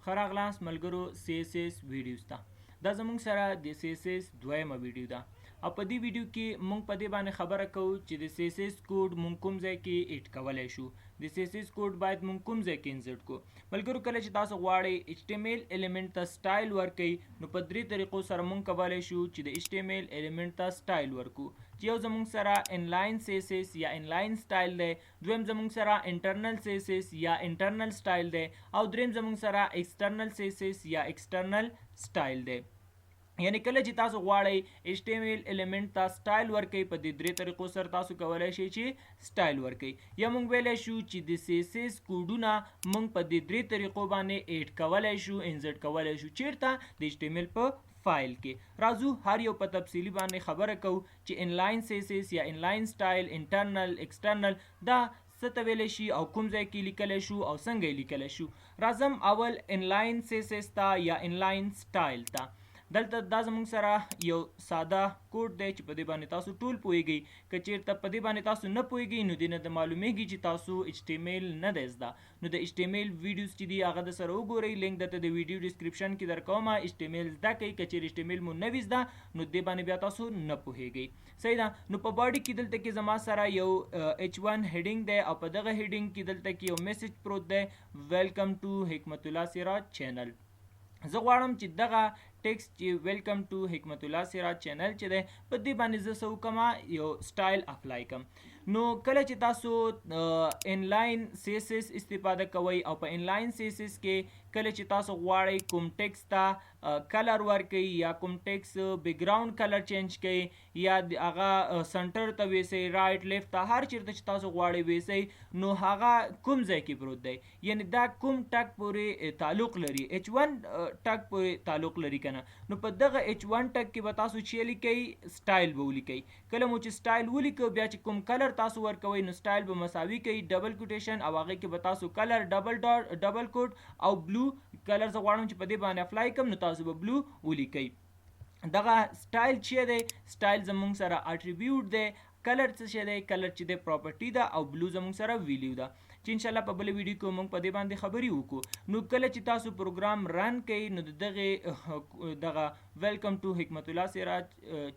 ښه راغلاست ملګرو CSS ویډیوز ته. دا زموږ سره د CSS دویمه ویډیو ده او په دې ویډیو کې موږ په دې باندې خبره کوو چې د CSS کوډ موږ کوم ځای کې ایډ کولی شو. د CSS کوډ باید موږ کوم ځای کې انسرټ کو. ملګرو کله چې تاسو غواړئ HTML element ته سټایل ورکړئ نو په درې طریقو سره موږ کولی شو چې د HTML element ته سټایل ورکو. چې یو زموږ سره انلاین CSS یا انلاین سټایل دی، دویم زموږ سره انټرنل CSS یا انټرنل سټایل دی او دریم زموږ سره ایکسټرنل CSS یا ایکسټرنل سټایل دی. یعنی کله چې تاسو غواړئ HTML element ته سټایل ورکړئ په دې درې طریقو سره تاسو کولی شئ چې سټایل ورکړئ. یا موږ ویلی شو چې د CSS کوډونه موږ په دې درې طریقو باندې ایډ کولی شو، انسرټ کولی شو. چیرته؟ د HTML په فایل کې. راځو هر یو په تفصیلی باندې خبره کوو چې انلاین CSS یا انلاین سټایل، انټرنل، ایکسټرنل دا څه ته ویلی شي او کوم ځای کې لیکلی شو او څنګه یې لیکلی شو. راځم اول انلاین CSS ته یا انلاین سټایل ته. دلته دا زموږ سره یو ساده کوډ دی چې په دې باندې تاسو ټول پوهیږئ. که چیرته په دې باندې تاسو نه پوهیږئ نو دې نه د معلومیږي چې تاسو HTML نه دی زده. نو د HTML ویډیوز چې دي هغه د سره وګورئ، لینک درته د ویډیو ډسکرپشن کې درکومه. HTML زده کړئ. که چیرې HTML مو نه وي زده نو دې باندې بیا تاسو نه پوهیږئ. صحیح ده. نو په باډي کې دلته کې زما سره یو H1 هیډینګ دی او په دغه هیډینګ کې دلته کې یو میسج پروت دی، ویلکم ټو حکمت الله سراج چینل. زه غواړم چې دغه ټیکسټ چې ویلکم ټو حکمت الله سراج چینل چې دی په دې باندې زه څه وکړم، یو سټایل اپلای کړم. نو کله چې تاسو انلاین CSS استفاده کوئ او په انلاین CSS کې کله چې تاسو غواړئ کوم ټیکسټ ته کلر ورکړئ یا کوم ټیکسټ بیکګراوند کلر چینج کړئ یا هغه سنټر ته ویسئ، رایټ لیفت ته، هر چیرته چې تاسو غواړئ ویسئ، نو هغه کوم ځای کې پروت دی. یعنی دا کوم ټک پورې تعلق لري، H1 ټک پورې تعلق لري که نه. نو په دغه H1 ټک کې به تاسو چې لیکئ سټایل به ولیکئ. کله مو چې سټایل ولیکو بیا چې کوم کلر تاسو ورکوئ نو سټایل به مساوي کوي ډبل کوټیشن او هغې کې به تاسو کلر ډبل کوټ او بلو کلر زه غواړم چې په دې باندې اپلای کړم نو تاسو به بلو ولیکئ. دغه سټایل چې دی، سټایل زموږ سره اټریبیوټ دی. کلر څه شی دی؟ کلر چې دی پراپرټي ده او بلو زموږ سره ویلیو ده چې انشاءالله په بله ویډیو کې موږ په دې باندې خبرې وکړو. نو کله چې تاسو پروګرام رن کوئ نو د دغه ویلکم ټو حکمت الله سراج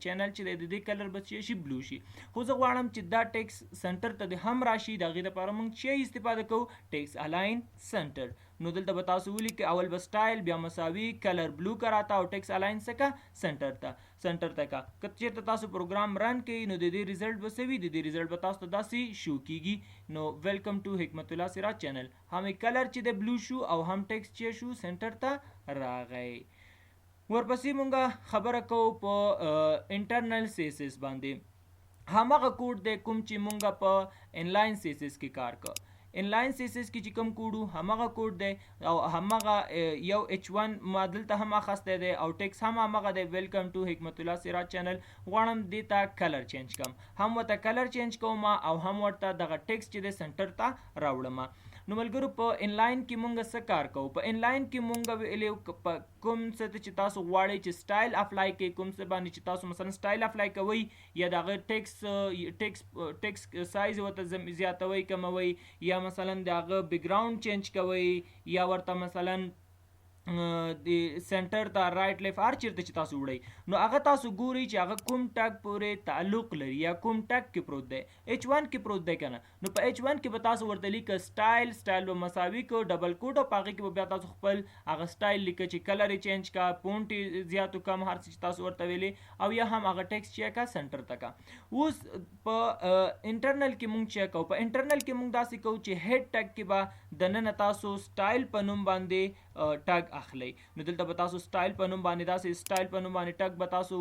چینل چې دی د دې کلر به څه شي؟ بلو شي. خو زه غواړم چې دا ټیکس سنټر ته د هم راشي. د هغې دپاره موږ چې استفاده کوو ټیکس الاین سنټر. نو دلته به تاسو ولیکئ اول به سټایل بیا مساوي کلر بلو کا راته او ټیکس الاین څه کا؟ سنټر ته کا. که چېرته تاسو پروګرام رن کوئ نو د دې ریزلټ به څه وي؟ د دې ریزلټ به تاسو ته داسې شو کیږي. نو ویلکم ټو حکمت الله سراج چینل، هم کلر چې د بلو شو او هم ټیکس چې شو سنټر ته راغی. ورپسې مونږ خبره کوو په انټرنل CSS باندې. همغه کوډ دی کوم چې مونږ په انلاین CSS کې کار کوو. انلاین CSS کې چې کوم کوډ همغه کوډ دی او همغه یو H1 ما دلته هم اخیستی دی او ټیکس هم همغه دی، ویلکم ټو حکمت الله سراج چینل. غواړم دې ته کلر چینج کړم، هم ورته کلر چینج کوم او هم ورته دغه ټیکس چې دی سنټر ته راوړم. نو ملګرو په انلاین کې مونږ څه کار کوو؟ په انلاین کې مونږ ویلو کوم څه ته چې تاسو غواړئ چې سټایل اپلای کړئ، کوم څه باندې چې تاسو مثلا سټایل اپلای کوئ یا د هغه ټیکس سایز ورته زیاتوئ کموئ یا مثلا د هغه بیکګراوند چینج کوئ یا ورته مثلا د سنټر ته رایټ لیفت هر چیرته چې تاسو وړئ نو هغه تاسو ګورئ چې هغه کوم ټک پورې تعلق لري یا کوم ټک کې پروت دی. H1 کې پروت دی که نه؟ نو په H1 کې به تاسو ورته لیکه سټایل به مساوي کو ډبل کوټ او په هغې کې به بیا تاسو خپل هغه سټایل لیکه چې کلر یې چینج کا، فونټ یې زیات کم، هر څه چې تاسو ورته ویلې او یا هم هغه ټیکس چې کا سنټر ته کا. اوس په انټرنل کې مونږ چې کوو، په انټرنل کې مونږ داسې کوو چې هیډ ټک کې به دننه تاسو سټایل په نوم باندې ټک اخلئ. نو دلته به تاسو سټایل په نوم باندې داسې سټایل په نوم باندې ټک به تاسو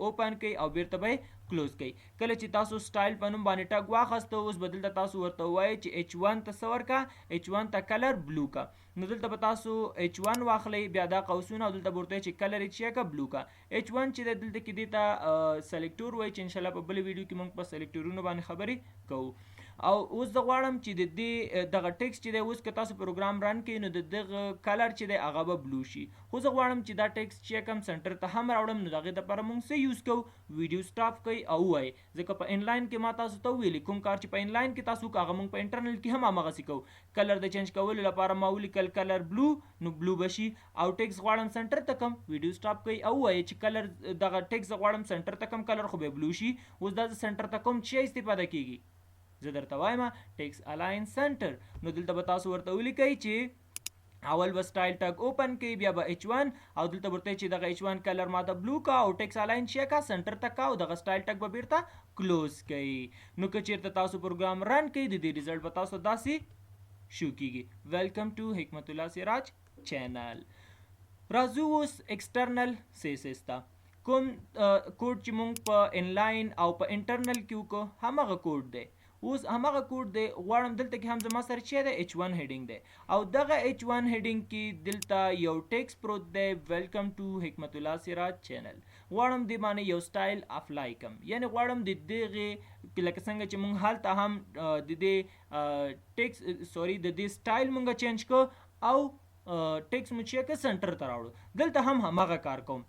اوپن کړئ او بیرته به یې کلوز کړئ. کله چې تاسو سټایل په نوم باندې ټک واخیسته اوس به دلته تاسو ورته ووایئ چې H1 ته څه ورکړه؟ H1 ته کلر بلو کا. نو دلته به تاسو H1 واخلئ بیا دا قوسونه او دلته به ورته چې کلر یې چې کا بلو کا. H1 چې دی دلته کې دې ته سلیکټور وایي چې انشاءالله په بله ویډیو کې موږ په سلیکټورونو باندې خبرې کوو. او اوس زه غواړم چې د دې دغه ټیکس چې دی اوس که تاسو پروګرام رن کړئ نو د دغه کلر چې دی هغه به بلو شي. خو زه غواړم چې دا ټیکس چې کوم سنټر ته هم راوړم نو د هغې دپاره موږ څه یوز کوو ویډیو سټاپ کوئ او ووایئ. ځکه په انلاین کې ما تاسو ته وویلې کوم کار چې په انلاین کې تاسو وکړو هغه موږ په انټرنل کې هم هماغسې کوو. کلر د چینج کولو لپاره ما ولیکل کلر بلو نو بلو به شي. او ټیکس غواړم سنټر ته کم ویډیو سټاپ کوئ او ووایئ چې کلر دغه ټیکس غواړم سنټر ته کم کلر خو به بلو شي. اوس دا سنټر ته کوم شی استفاده کیږي زه درته وایم ټیکس الاین سنټر. نو دلته به تاسو ورته ولیکئ چې اول به سټایل ټګ اوپن کړئ بیا به H1 او دلته ورته چې دغه H1 کلر ما ته بلو کا او ټیکس الاین شي کا سنټر ته کا او دغه سټایل ټګ به بیرته کلوز کړئ. نو که چیرته تاسو پروګرام رن کړئ د دې رزلټ به تاسو داسې شو کیږي. ویلکم ټو حکمت الله سراج چینل. راځو اوس ایکسټرنل سیسز ته. کوم کوډ چې مونږ په انلاین او په انټرنل کې وکړو همغه کوډ دی. اوس همغه کوډ دی غواړم دلته کې هم زما سره چې دی H1 هیډینګ دی او دغه H1 هیډینګ کې دلته یو ټیکس پروت دی ویلکم ټو حکمت الله سراج چینل. غواړم دې باندې یو سټایل اپلای کم یعنی غواړم د دغه لکه څنګه چې مونږ هلته هم د دې ټیکس د دې سټایل مونږ چینج کو او ټیکس مو چې که سنټر ته راوړو. دلته هم همغه کار کوم.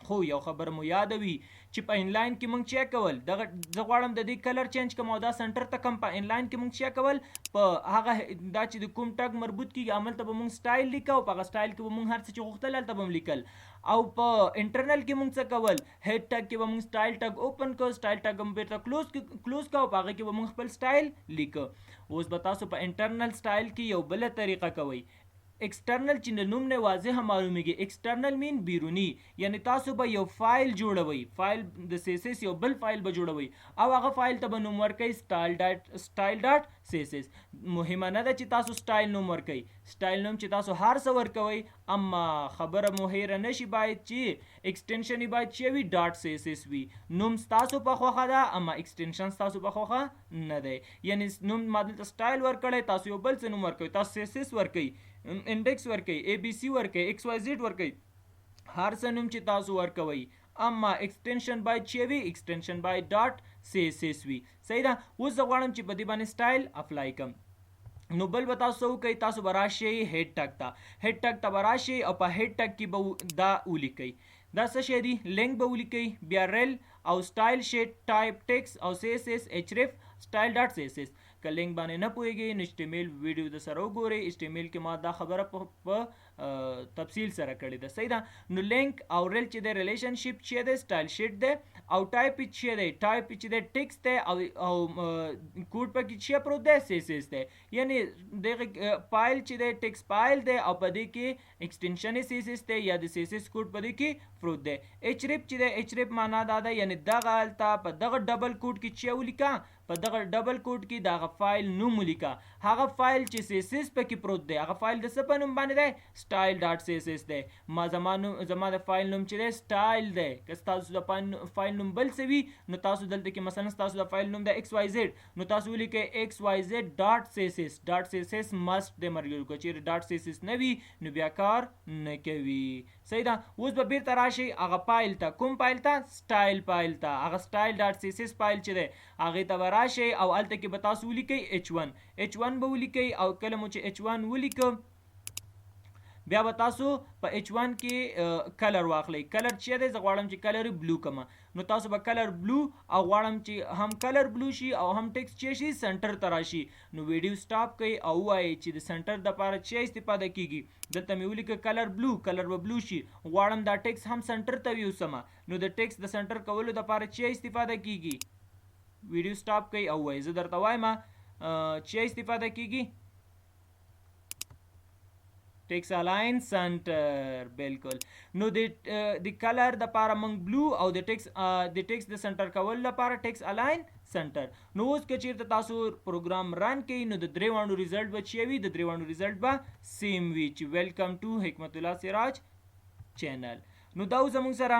خو یو خبر مو یادوي چې په انلاین کې مونږ چیک کول دغه زه غواړم د دې کلر چینج کوم او دا سنټر ته کم. په انلاین کې مونږ چیک کول په هغه دا چې د کوم ټګ مربوط کیږي عمل ته به مونږ سټایل لیکو او په هغه سټایل کې به مونږ هر څه چې غوښتل هلته به هم لیکل. او په انټرنل کې مونږ څه کول هیډ ټګ کې به مونږ سټایل ټګ اوپن کو سټایل ټګ هم بیرته کلوز کو او په هغه کې به مونږ خپل سټایل لیکو. اوس به تاسو په انټرنل سټایل کې یو بله طریقه کوئ. ایکسټرنل چې نوم نه واضح معلومیږي. ایکسټرنل مین بیرونی یعنی تاسو به یو فایل جوړوئ فایل د CSS یو بل فایل به جوړوئ او هغه فایل ته به نوم ورکئ سټایل ډاټ CSS. مهمه نه ده چې تاسو سټایل نوم ورکئ. سټایل نوم چې تاسو هر څه ورکوئ اما خبره مو هیره نشي باید چې ایکسټنشن یې باید چې وي ډاټ CSS وي. نوم ستاسو په خوښه ده اما ایکسټنشن ستاسو په خوښه نه دی. یعنی نوم ما دلته سټایل ورکړی تاسو یو بل څه نوم ورکوئ. تاسو CSS ورکئ انډیکس ورکئ ABC ورکئ XYZ ورکئ هر څه نوم چې تاسو ورکوئ اما ایکسټنشن باید چې وي ایکسټنشن باید ډاټ CSS وي. صحیح ده. اوس زه غواړم چې په دې باندې سټایل اپلای کم. نو بل به تاسو وکئ تاسو به راشئ هیډ ټګ ته به راشئ او په هیډ ټګ کې به دا ولیکئ. دا څه شی دی لینک به ولیکئ بیا ریل او سټایل شیټ ټایپ ټیکس او CSS href سټایل ډاټ CSS. که لینک باندې نه پوهیږئ نو HTML ویډیو د سره وګورئ. HTML کې ما دا خبره په تفصیل سره کړې ده. صحیح ده. نو لینک او ریل چې دی ریلیشنشپ چې دی سټایل شیټ دی او ټایپ چې دی ټایپ چې دی ټیکس دی او کوډ پکې چې پروت دی CSS دی. یعنی دغه فایل چې دی ټیکس فایل دی او په دې کې ایکسټنشن CSS دی یا د CSS کوډ په دې کې پروت دی. href چې دی href معنا دا ده یعنی دغه هلته په دغه ډبل کوډ کې چې ولیکه په دغه ډبل کوډ کې دغه فایل نوم ولیکه. هغه فایل چې CSS پکې پروت دی هغه فایل د څه په نوم باندې دی سټایل ډاټ CSS دی. زما د فایل نوم چې دی سټایل دی. که تاسو د فایل نوم بل څه وي نو تاسو دلته کې مثلا تاسو د فایل نوم د XYZ نو تاسو ولیکئ XYZ ډاټ CSS. ډاټ CSS مست دی مرګرو. که چیرې ډاټ CSS نه وي نو بیا کار نه کوي. صحیح ده. اوس به بیرته راشئ هغه فایل ته. کوم فایل ته سټایل فایل ته. هغه سټایل ډاټ CSS فایل چې دی هغې ته به راشئ او هلته کې به تاسو ولیکئ H1 به ولیکئ او کله مو چې H1 ولیکه بیا به تاسو په H1 کې کلر واخلئ. کلر چې دی زه غواړم چې کلر بلو کمه نو تاسو به کلر بلو او غواړم چې هم کلر بلو شي او هم ټیکس چې شي سنټر ته راشي. نو ویډیو سټاپ کوئ او ووایئ چې د سنټر دپاره چې استفاده کیږي. دلته مې ولیکه کلر بلو کلر به بلو شي. غواړم دا ټیکس هم سنټر ته ویوسمه نو د ټیکس د سنټر کولو دپاره چې استفاده کیږي. ویډیو سټاپ کوئ او وایئ زه درته وایم چې استفاده کیږي ټیکس الاین سنټر. بالکل. نو د کلر دپاره موږ بلو او د ټیکس د سنټر کولو لپاره ټیکس الاین سنټر. نو اوس که چیرته تاسو پروګرام رن کوئ نو د درې واړو ریزلټ به چې وي د درې واړو ریزلټ به سیم وي چې ویلکم ټو حکمت الله سراج چینل. نو دا زموږ سره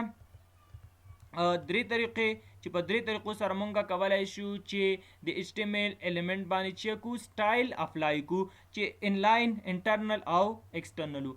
درې طریقې چې په درې طریقو سره مونږ کولای شو چې د HTML الیمنٹ باندې چې کو سټایل اپلای کو چې انلاین انټرنل او ایکسټرنل.